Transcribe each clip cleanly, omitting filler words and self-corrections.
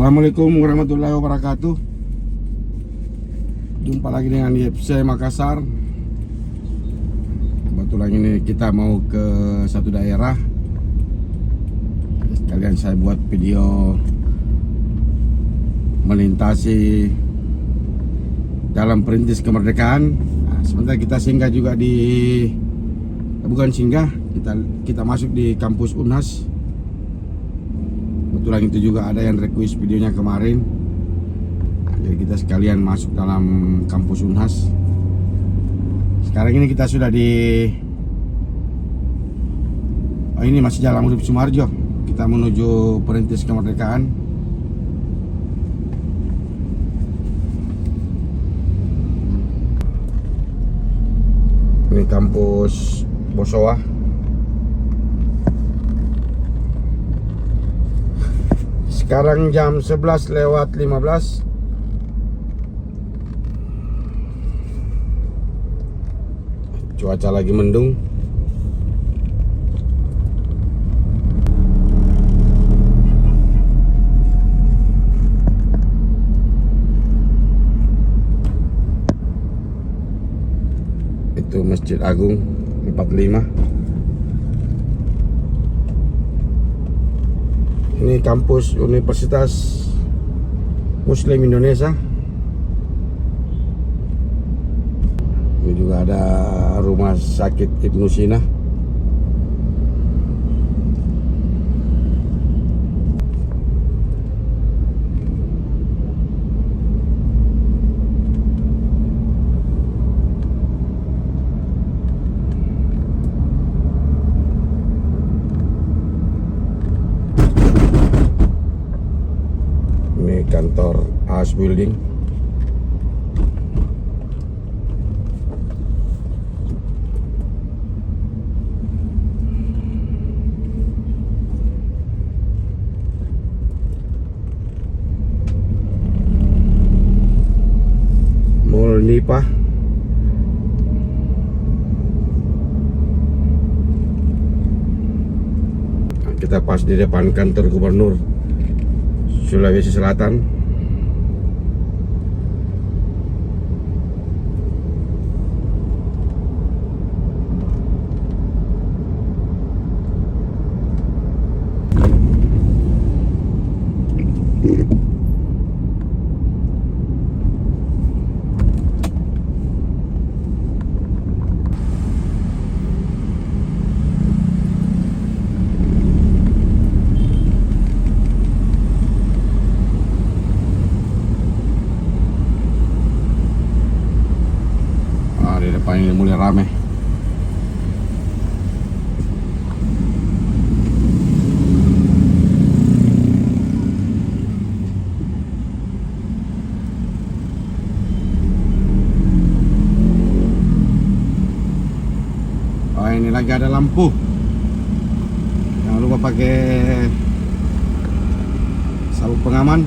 Assalamualaikum warahmatullahi wabarakatuh. Jumpa lagi dengan YFC Makassar. Kebetulan ini kita mau ke satu daerah. Sekalian saya buat video melintasi Jalan Perintis Kemerdekaan. Nah, sebentar kita singgah juga di bukan singgah, kita masuk di kampus Unhas. Kebetulan itu juga ada yang request videonya kemarin. Nah, jadi kita sekalian masuk dalam kampus Unhas. Sekarang ini kita sudah di ini masih Jalan Urip Sumarjo. Kita menuju Perintis Kemerdekaan. Ini kampus Bosowa. Sekarang jam 11:15. Cuaca lagi mendung. Itu Masjid Agung 45. Ini kampus Universitas Muslim Indonesia. Ini juga ada rumah sakit Ibnu Sina. Kantor AS Building. Mall Nipa. Kita pas di depan kantor Gubernur Sulawesi Selatan. Di depan ini mulai rame. Oh, ini lagi ada lampu. Jangan lupa pakai sabuk pengaman.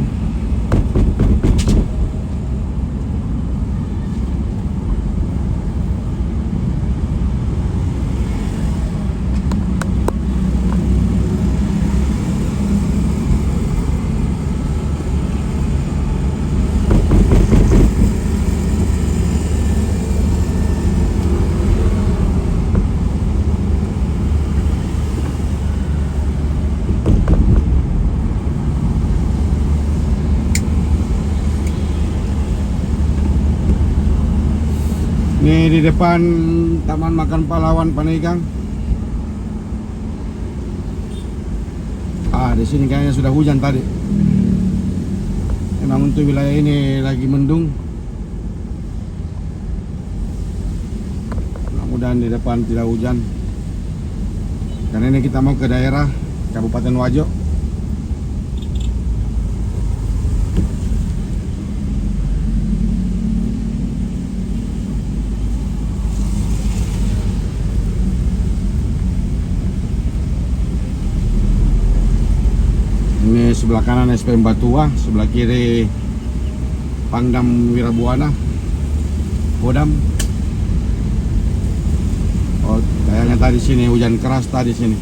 Ini di depan Taman Makan Pahlawan Panaigang. Di sini kayaknya sudah hujan tadi. Memang untuk wilayah ini lagi mendung. Mudah-mudahan di depan tidak hujan. Karena ini kita mau ke daerah Kabupaten Wajo. Ini sebelah kanan SPM Batua, sebelah kiri Pangdam Wirabuana, Kodam. Oh, kayaknya tadi sini hujan keras tadi sini.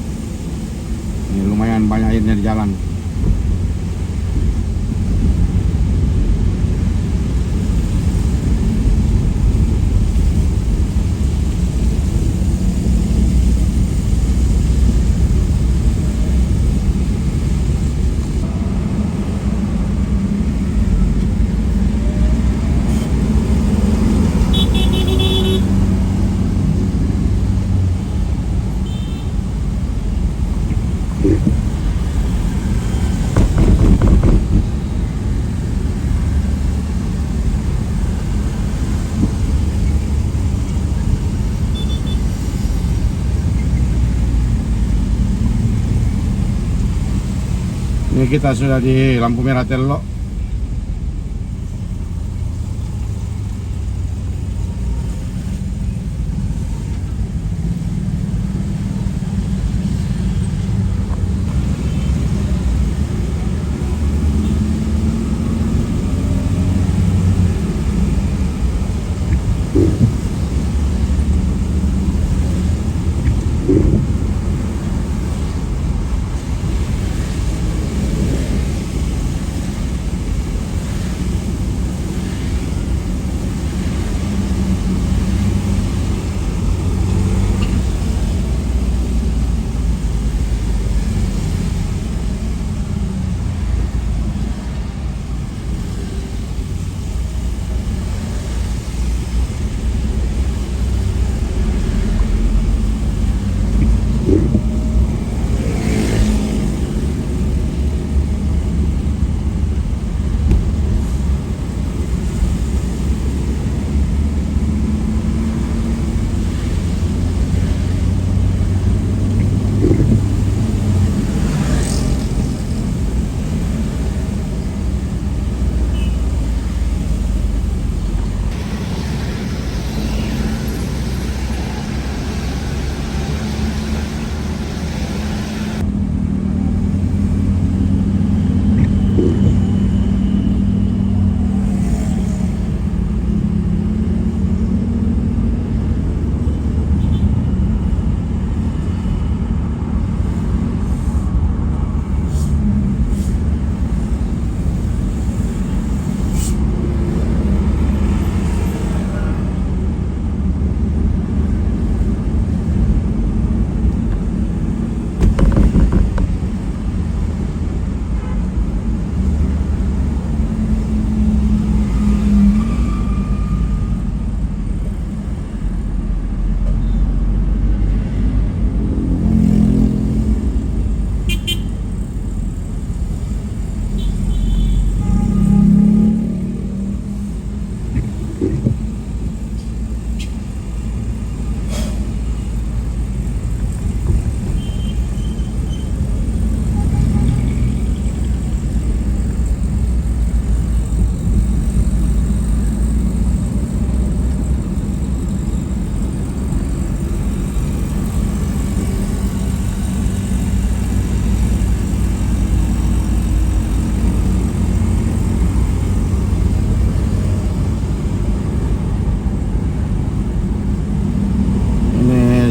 Ini lumayan banyak airnya di jalan. Ini kita sudah di lampu merah Telok.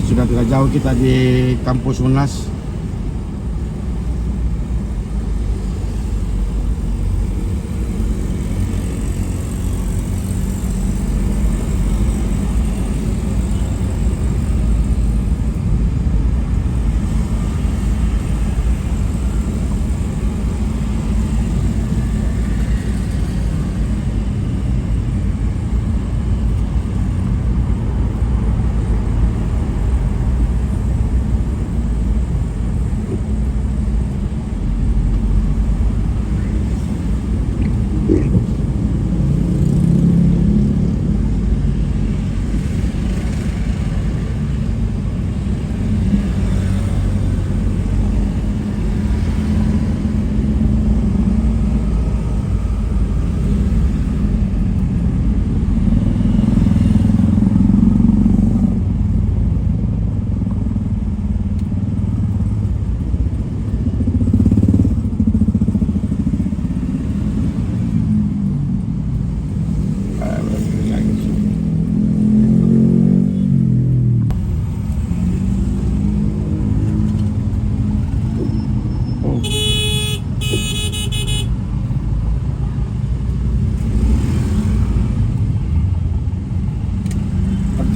Sudah tidak jauh kita di kampus UNAS.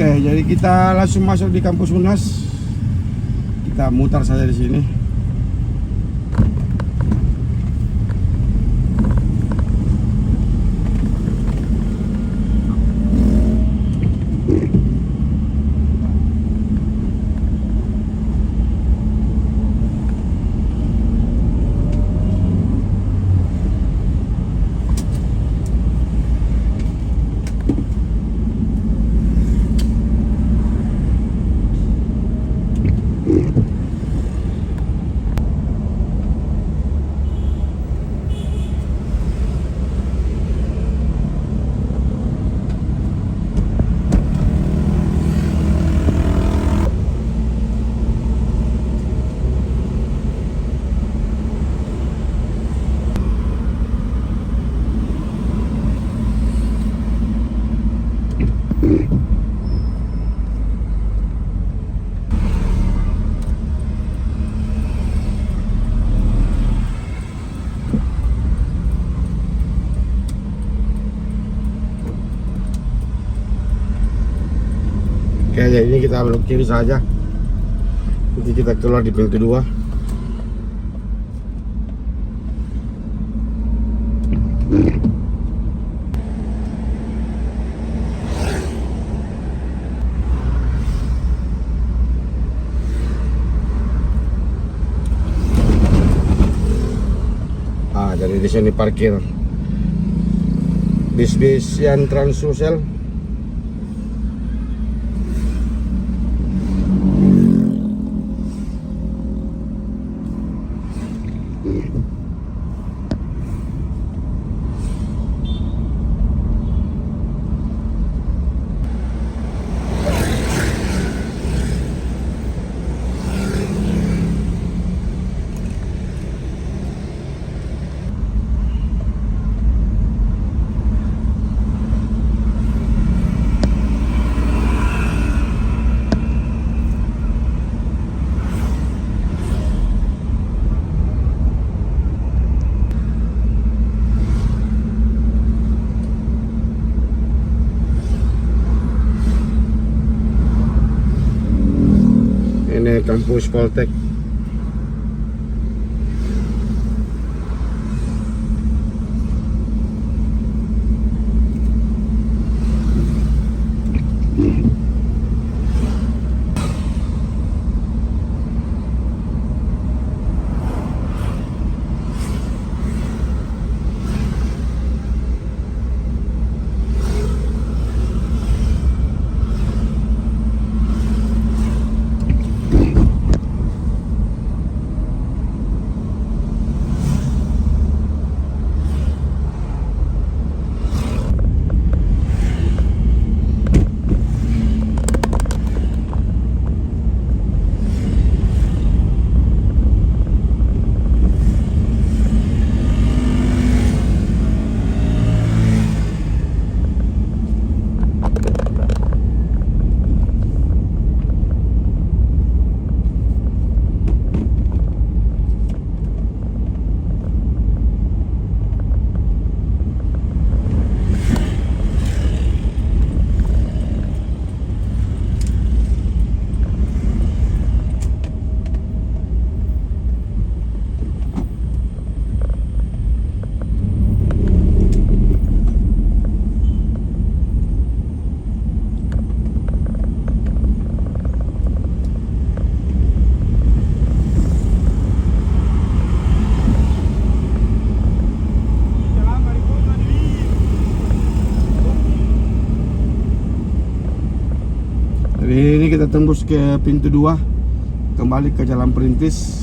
Oke, jadi kita langsung masuk di kampus UNAS. Kita mutar saja di sini. Oke, jadi ini kita belok kiri saja. Nanti kita keluar di pintu 2. Jadi di sini parkir bis-bis yang Transusel. Ini kampus Poltek. Jadi ini kita tembus ke pintu 2, kembali ke Jalan Perintis.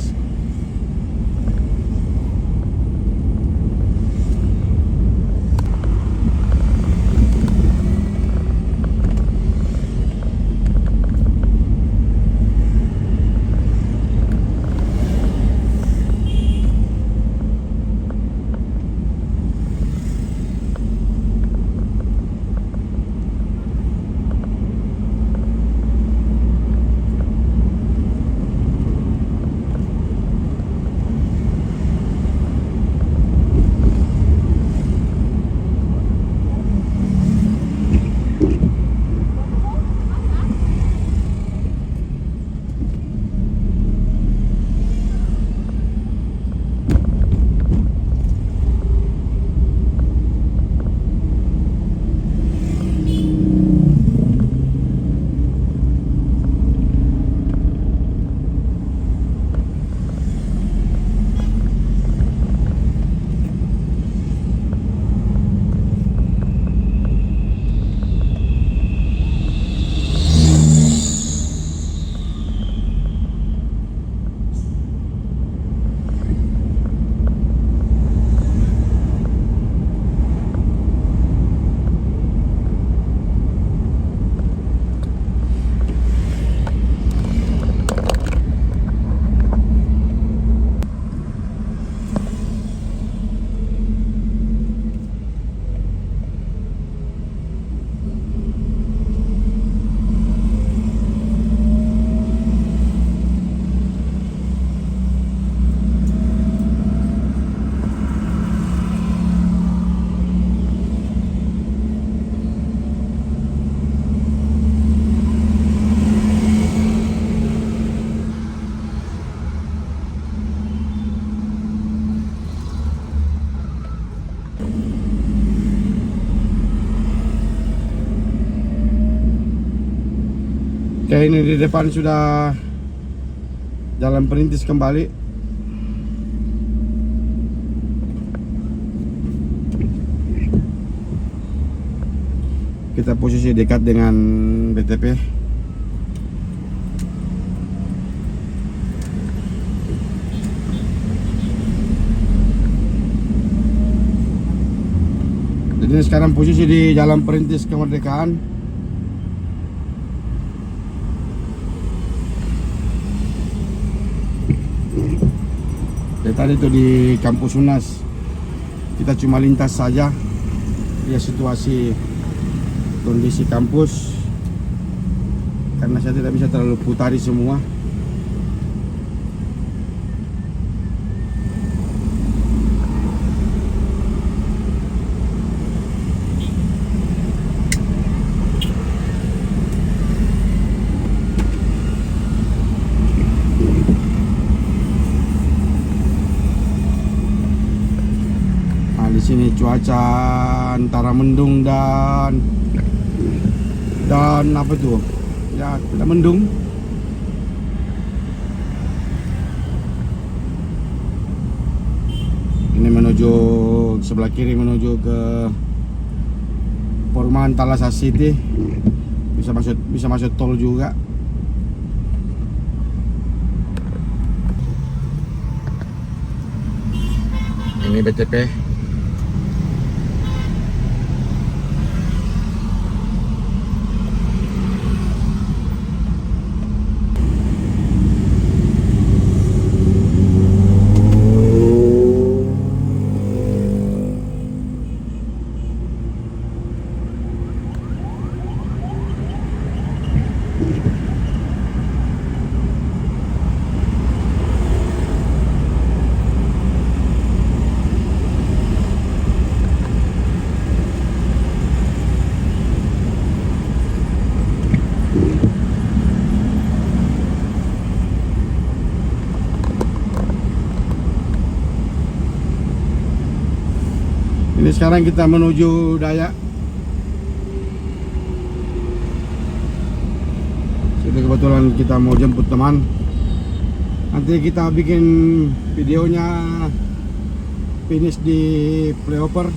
Oke, ini di depan sudah jalan perintis kembali. Kita posisi dekat dengan BTP. Jadi sekarang posisi di Jalan Perintis Kemerdekaan. Tadi itu di Kampus Unas. Kita cuma lintas saja. Ya, situasi kondisi kampus, karena saya tidak bisa terlalu putari semua. Nah, di sini cuaca antara mendung dan apa itu ya, tidak mendung. Ini menuju sebelah kiri, menuju ke perumahan Thalassa City. Bisa masuk tol juga. Ini BTP. Ini sekarang kita menuju Dayak. Jadi kebetulan kita mau jemput teman. Nanti kita bikin videonya finish di flyover.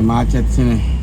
Macet sini.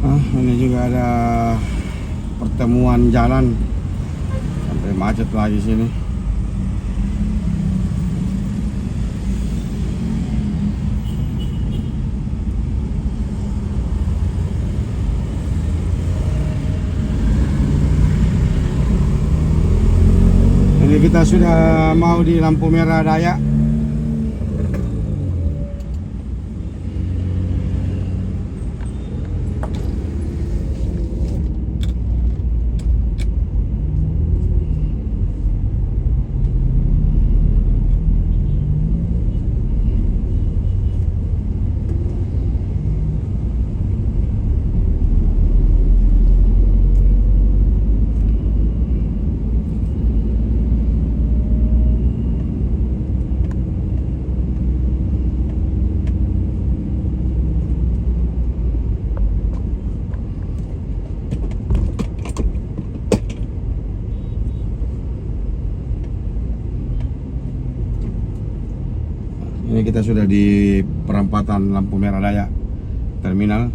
Ini juga ada pertemuan jalan sampai macet lagi sini. Ini kita sudah mau di lampu merah Dayak. Ini kita sudah di perempatan lampu merah Dayak terminal.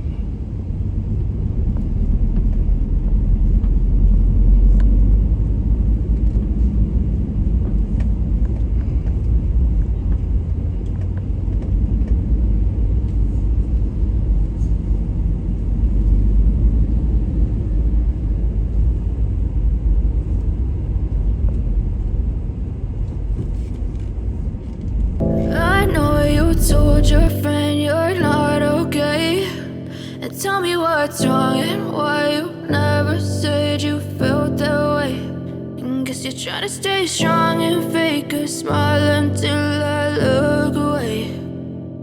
Told your friend you're not okay, and tell me what's wrong and why you never said you felt that way. And guess you're trying to stay strong and fake a smile until I look away.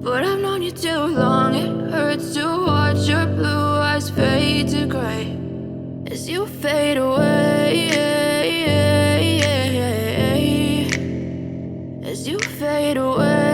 But I've known you too long, it hurts to watch your blue eyes fade to gray as you fade away, as you fade away.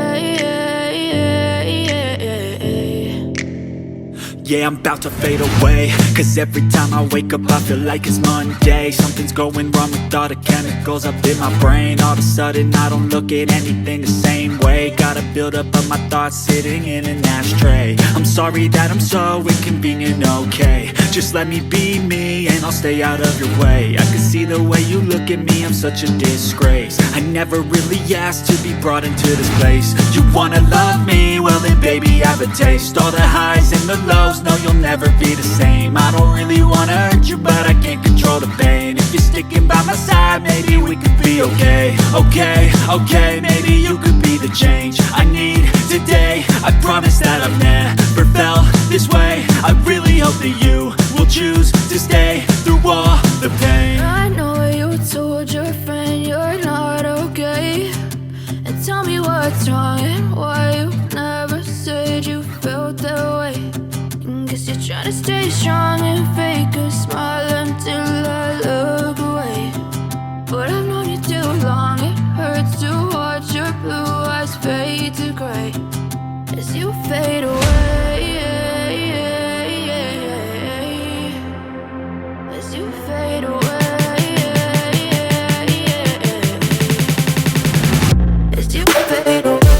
Yeah, I'm about to fade away, cause every time I wake up I feel like it's Monday. Something's going wrong with all the chemicals up in my brain. All of a sudden I don't look at anything the same way. Got a buildup of my thoughts sitting in an ashtray. I'm sorry that I'm so inconvenient, okay. Just let me be me and I'll stay out of your way. I can see the way you look at me, I'm such a disgrace. I never really asked to be brought into this place. You wanna love me? Well then baby I have a taste. All the highs and the lows, no you'll never be the same. I don't really wanna hurt you but I can't control the pain. If you're sticking by my side maybe we could be okay. Okay, maybe you could be the change I need today. I promise that I've never felt this way. I really hope that you will choose to stay through all the pain. I know you told your friend you're not okay, and tell me what's wrong and why you never said you felt that way. And guess you're trying to stay strong and fake a smile until I look away. But I've known you too long, it hurts to watch your blue eyes fade to gray as you fade away, as you fade away, as you fade away.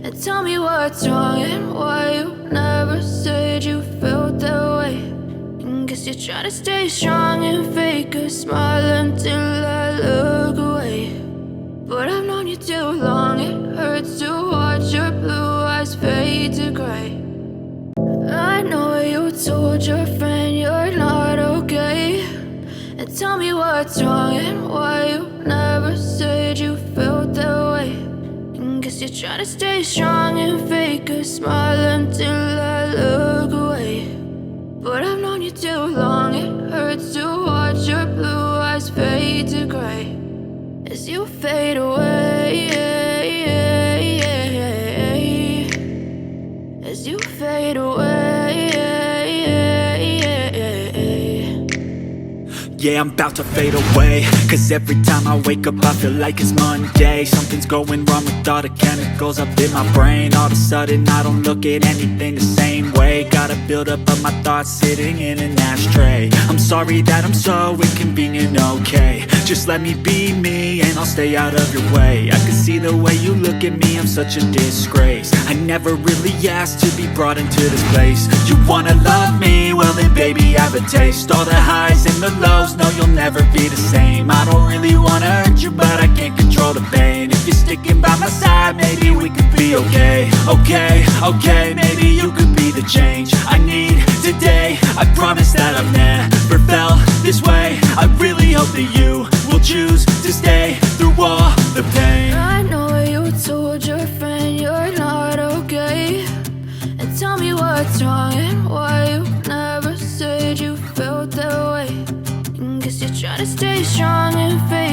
And tell me what's wrong and why you never said you felt that way. And guess you're trying to stay strong and fake a smile until I look away. But I've known you too long, it hurts to watch your blue eyes fade to gray. I know you told your friend you're not okay. And tell me what's wrong and why you never said you felt that way. And guess you're trying to stay strong and fake a smile until I look away. But I've known you too long, it hurts to watch your blue eyes fade to gray. As you fade away, as you fade away. Yeah, I'm about to fade away, cause every time I wake up I feel like it's Monday. Something's going wrong with all the chemicals up in my brain. All of a sudden I don't look at anything the same way. Gotta build up of my thoughts sitting in an ashtray. I'm sorry that I'm so inconvenient, okay. Just let me be me and I'll stay out of your way. I can see the way you look at me, I'm such a disgrace. I never really asked to be brought into this place. You wanna love me? Well then baby have a taste. All the highs and the lows, no you'll never be the same. I don't really wanna hurt you but I can't control the pain. If you're sticking by my side maybe we could be okay. Okay, maybe you could be the change I need today. I promise that I've never felt this way. I really hope that you will choose to stay through all the pain. I know you told your friend you're not okay. And tell me what's wrong and why you never said you felt that way. And guess you're trying to stay strong and fake